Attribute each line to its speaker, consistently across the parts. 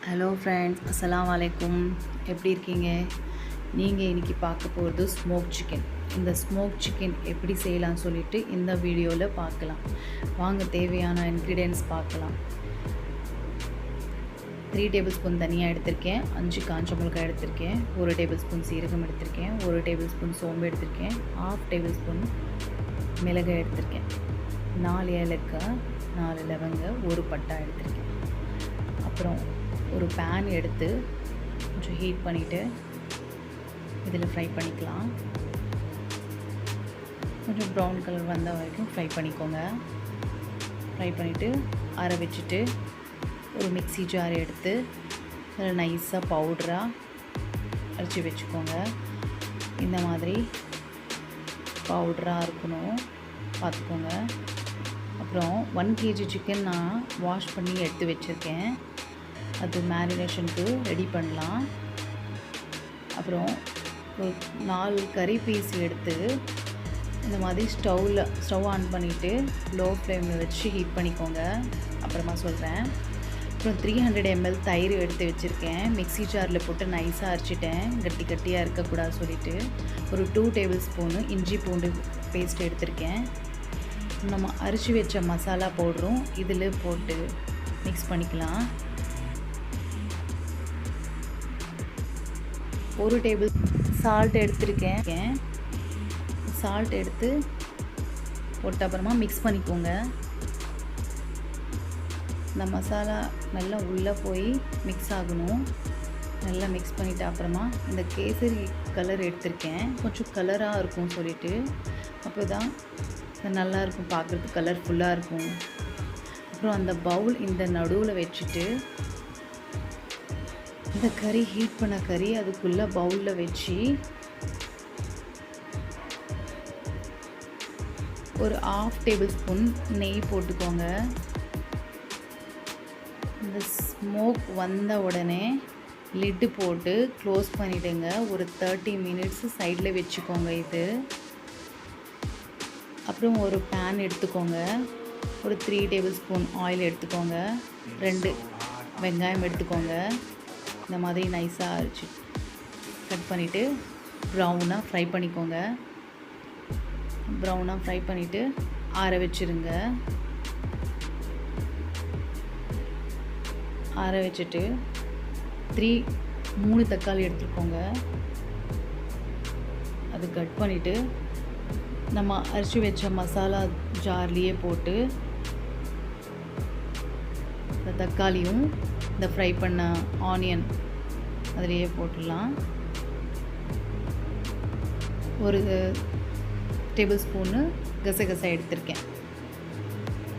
Speaker 1: Hello friends, அஸ்ஸலாமு அலைக்கும். எப்படி இருக்கீங்க? நீங்கள் இன்றைக்கி பார்க்க போகிறது ஸ்மோக் சிக்கன். இந்த ஸ்மோக் சிக்கன் எப்படி செய்யலாம்னு சொல்லிட்டு இந்த வீடியோவில் பார்க்கலாம். வாங்க தேவையான இன்க்ரீடியன்ட்ஸ் பார்க்கலாம். 3 டேபிள் ஸ்பூன் தனியாக எடுத்திருக்கேன், 5 காஞ்ச மிளகாய் எடுத்திருக்கேன், 1 டேபிள் ஸ்பூன் சீரகம் எடுத்திருக்கேன், 1 டேபிள் ஸ்பூன் சோம்பு எடுத்திருக்கேன், 1/2 டேபிள் ஸ்பூன் மிளகாய் எடுத்திருக்கேன், 4 ஏலக்காய், 4 லவங்கம், 1 பட்டை எடுத்திருக்கேன். அப்புறம் ஒரு பேன் எடுத்து கொஞ்சம் ஹீட் பண்ணிவிட்டு இதில் ஃப்ரை பண்ணிக்கலாம். கொஞ்சம் ப்ரௌன் கலர் வந்த வரைக்கும் ஃப்ரை பண்ணிக்கோங்க. ஃப்ரை பண்ணிவிட்டு அர வச்சுட்டு ஒரு மிக்ஸி ஜார் எடுத்து அதில் நைஸாக பவுடராக அரைச்சி வச்சுக்கோங்க. இந்த மாதிரி பவுடராக இருக்கணும், பார்த்துக்கோங்க. அப்புறம் 1 kg சிக்கன் நான் வாஷ் பண்ணி எடுத்து வச்சுருக்கேன். அது மேரினேஷனுக்கு ரெடி பண்ணலாம். அப்புறம் ஒரு 4 கறி பீஸ் எடுத்து இந்த மாதிரி ஸ்டவ் ஆன் பண்ணிவிட்டு லோ ஃப்ளேமில் வச்சு ஹீட் பண்ணிக்கோங்க. அப்புறமா சொல்கிறேன். அப்புறம் 300 ml தயிர் எடுத்து வச்சுருக்கேன். மிக்ஸி ஜாரில் போட்டு நைஸாக அரைச்சிட்டேன், கட்டியாக இருக்கக்கூடாது சொல்லிவிட்டு. ஒரு 2 டேபிள் ஸ்பூனு இஞ்சி பூண்டு பேஸ்ட் எடுத்திருக்கேன். நம்ம அரைச்சி வச்ச மசாலா பவுடரும் இதில் போட்டு மிக்ஸ் பண்ணிக்கலாம். 1 டேபிள் சால்ட் எடுத்துருக்கேன். சால்ட் எடுத்து போட்ட அப்புறமா மிக்ஸ் பண்ணிக்கோங்க. இந்த மசாலா நல்லா உள்ளே போய் மிக்ஸ் ஆகணும். நல்லா மிக்ஸ் பண்ணிவிட்டு அப்புறமா இந்த கேசரி கலர் எடுத்திருக்கேன். கொஞ்சம் கலராக இருக்கும் சொல்லிவிட்டு, அப்போ தான் நல்லாயிருக்கும், பார்க்குறதுக்கு கலர்ஃபுல்லாக இருக்கும். அப்புறம் அந்த பவுல் இந்த நடுவில் வச்சுட்டு இந்த கறி ஹீட் பண்ண கறி அதுக்குள்ளே பவுலில் வச்சு ஒரு 1/2 டேபிள் ஸ்பூன் நெய் போட்டுக்கோங்க. இந்த ஸ்மோக் வந்த உடனே லிட்டு போட்டு க்ளோஸ் பண்ணிவிடுங்க. ஒரு 30 மினிட்ஸ் சைடில் வச்சுக்கோங்க இது. அப்புறம் ஒரு பேன் எடுத்துக்கோங்க. ஒரு 3 டேபிள் ஸ்பூன் ஆயில் எடுத்துக்கோங்க. 2 வெங்காயம் எடுத்துக்கோங்க. இந்த மாதிரி நைஸாக அரைச்சி கட் பண்ணிவிட்டு ப்ரௌனாக ஃப்ரை பண்ணிக்கோங்க. ப்ரௌனாக ஃப்ரை பண்ணிவிட்டு ஆற வச்சுருங்க. ஆற வச்சுட்டு 3 தக்காளி எடுத்துக்கோங்க. அது கட் பண்ணிவிட்டு நம்ம அரைச்சி வச்ச மசாலா ஜார்லேயே போட்டு இந்த தக்காளியும் இந்த ஃப்ரை பண்ண ஆனியன் அதிலேயே போட்டுடலாம். ஒரு டேபிள் ஸ்பூனு கசகசா எடுத்திருக்கேன்,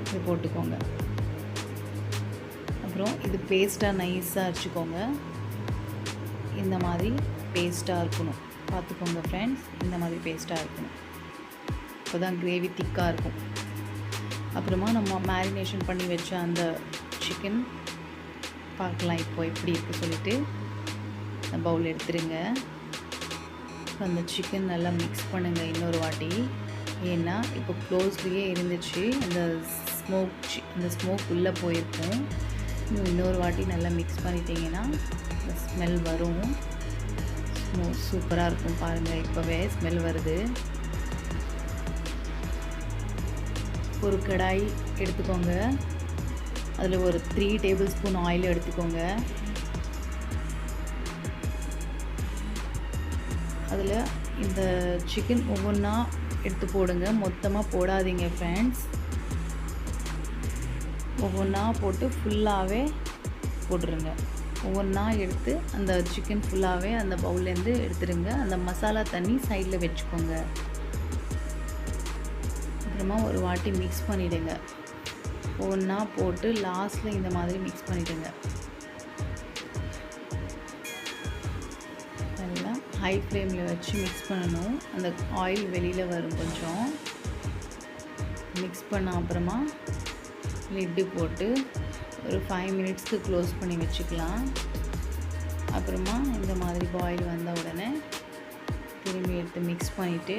Speaker 1: இது போட்டுக்கோங்க. அப்புறம் இது பேஸ்ட்டாக நைஸாக அரைச்சிக்கோங்க. இந்த மாதிரி பேஸ்ட்டாக இருக்கணும், பார்த்துக்கோங்க ஃப்ரெண்ட்ஸ். இந்த மாதிரி பேஸ்ட்டாக இருக்கணும், அப்போ தான் கிரேவி திக்காக இருக்கும். அப்புறமா நம்ம மேரினேஷன் பண்ணி வச்ச அந்த சிக்கன் பார்க்கலாம் இப்போ எப்படி இருக்குது சொல்லிவிட்டு அந்த பவுல் எடுத்துருங்க. அந்த சிக்கன் நல்லா மிக்ஸ் பண்ணுங்கள் இன்னொரு வாட்டி. ஏன்னா இப்போ க்ளோஸ்லேயே இருந்துச்சு, அந்த ஸ்மோக் உள்ளே போயிருக்கும். இன்னொரு வாட்டி நல்லா மிக்ஸ் பண்ணிட்டீங்கன்னா ஸ்மெல் வரும். சூப்பராக இருக்கும், பாருங்கள் இப்போவே ஸ்மெல் வருது. ஒரு கடாய் எடுத்துக்கோங்க. அதில் ஒரு 3 டேபிள் ஸ்பூன் ஆயில் எடுத்துக்கோங்க. அதில் இந்த சிக்கன் ஒவ்வொன்றா எடுத்து போடுங்க, மொத்தமாக போடாதீங்க ஃப்ரெண்ட்ஸ். ஒவ்வொன்றா போட்டு ஃபுல்லாகவே போட்டுருங்க. ஒவ்வொன்றா எடுத்து அந்த சிக்கன் ஃபுல்லாகவே அந்த பவுல்லேருந்து எடுத்துருங்க. அந்த மசாலா தண்ணி சைடில் வச்சுக்கோங்க. அப்புறமா ஒரு வாட்டி மிக்ஸ் பண்ணிவிடுங்க. ஒவ்வொன்றா போட்டு லாஸ்ட்டில் இந்த மாதிரி மிக்ஸ் பண்ணிவிடுங்க. நல்லா ஹை ஃப்ளேமில் வச்சு மிக்ஸ் பண்ணணும். அந்த ஆயில் வெளியில் வரும் கொஞ்சம். மிக்ஸ் பண்ண அப்புறமா லிட்டு போட்டு ஒரு 5 மினிட்ஸ்க்கு க்ளோஸ் பண்ணி வச்சுக்கலாம். அப்புறமா இந்த மாதிரி பாயில் வந்த உடனே திரும்பி எடுத்து மிக்ஸ் பண்ணிவிட்டு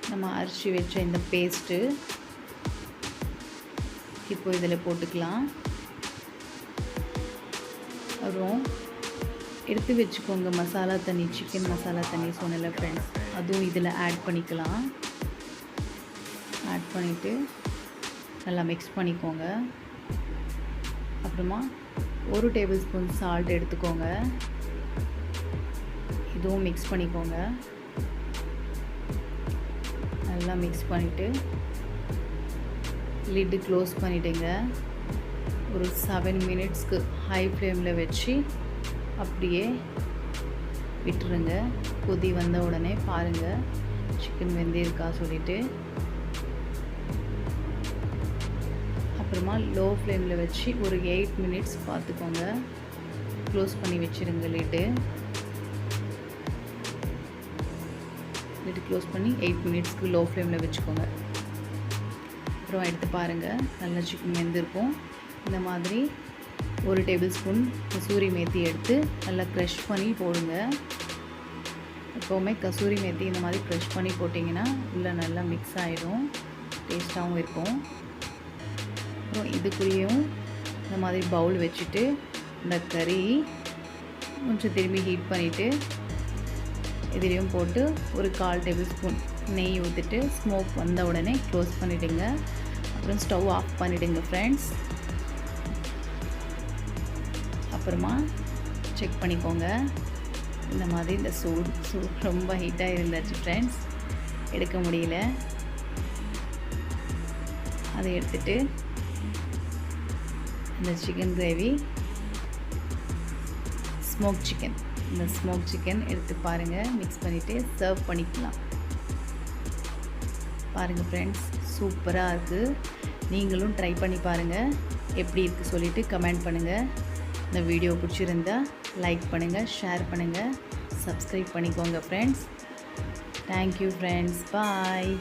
Speaker 1: நம்ம அரைச்சி வச்ச இந்த பேஸ்ட்டு இப்போ இதில் போட்டுக்கலாம். அப்புறம் எடுத்து வச்சுக்கோங்க மசாலா தண்ணி, சிக்கன் மசாலா தண்ணி சொன்னல ஃப்ரெண்ட்ஸ், அதுவும் இதில் ஆட் பண்ணிக்கலாம். ஆட் பண்ணிவிட்டு நல்லா மிக்ஸ் பண்ணிக்கோங்க. அப்புறமா 1 டேபிள் ஸ்பூன் சால்ட் எடுத்துக்கோங்க. இதுவும் மிக்ஸ் பண்ணிக்கோங்க. நல்லா மிக்ஸ் பண்ணிவிட்டு லிட்டு க்ளோஸ் பண்ணிவிடுங்க. ஒரு 7 மினிட்ஸ்க்கு ஹை ஃப்ளேமில் வச்சு அப்படியே விட்டுருங்க. கொதி வந்த உடனே பாருங்கள் சிக்கன் வெந்திருக்கா சொல்லிவிட்டு. அப்புறமா லோ ஃப்ளேமில் வச்சு ஒரு 8 மினிட்ஸ் பார்த்துக்கோங்க. க்ளோஸ் பண்ணி வச்சுருங்க லிட்டு. க்ளோஸ் பண்ணி 8 மினிட்ஸ்க்கு லோ ஃப்ளேமில் வச்சுக்கோங்க. அப்புறம் எடுத்து பாருங்கள் நல்லா சிக்கன் வெந்திருக்கும். இந்த மாதிரி 1 டேபிள் ஸ்பூன் கசூரி மேத்தி எடுத்து நல்லா க்ரஷ் பண்ணி போடுங்க. எப்போவுமே கசூரி மேத்தி இந்த மாதிரி க்ரஷ் பண்ணி போட்டிங்கன்னா உள்ளே நல்லா மிக்ஸ் ஆகிடும், டேஸ்ட்டாகவும் இருக்கும். அப்புறம் இதுக்குள்ளேயும் இந்த மாதிரி பவுல் வச்சுட்டு இந்த கறி கொஞ்சம் திரும்பி ஹீட் பண்ணிவிட்டு இதுலேயும் போட்டு ஒரு 1/4 டேபிள் ஸ்பூன் நெய் ஊற்றிட்டு ஸ்மோக் வந்த உடனே க்ளோஸ் பண்ணிவிடுங்க. அப்புறம் ஸ்டவ் ஆஃப் பண்ணிவிடுங்க ஃப்ரெண்ட்ஸ். அப்புறமா செக் பண்ணிக்கோங்க. இந்த மாதிரி இந்த சூடு ரொம்ப ஹீட்டாக இருந்துச்சு ஃப்ரெண்ட்ஸ், எடுக்க முடியல. அதை எடுத்துட்டு இந்த சிக்கன் கிரேவி இந்த ஸ்மோக் சிக்கன் எடுத்து பாருங்கள், மிக்ஸ் பண்ணிவிட்டு சர்வ் பண்ணிக்கலாம். பாருங்கள் ஃப்ரெண்ட்ஸ், சூப்பராக இருக்குது. நீங்களும் ட்ரை பண்ணி பாருங்கள், எப்படி இருக்குது சொல்லிவிட்டு கமெண்ட் பண்ணுங்கள். இந்த வீடியோ பிடிச்சிருந்தா லைக் பண்ணுங்கள், ஷேர் பண்ணுங்கள், சப்ஸ்கிரைப் பண்ணிக்கோங்க ஃப்ரெண்ட்ஸ். தேங்க்யூ ஃப்ரெண்ட்ஸ், பாய்.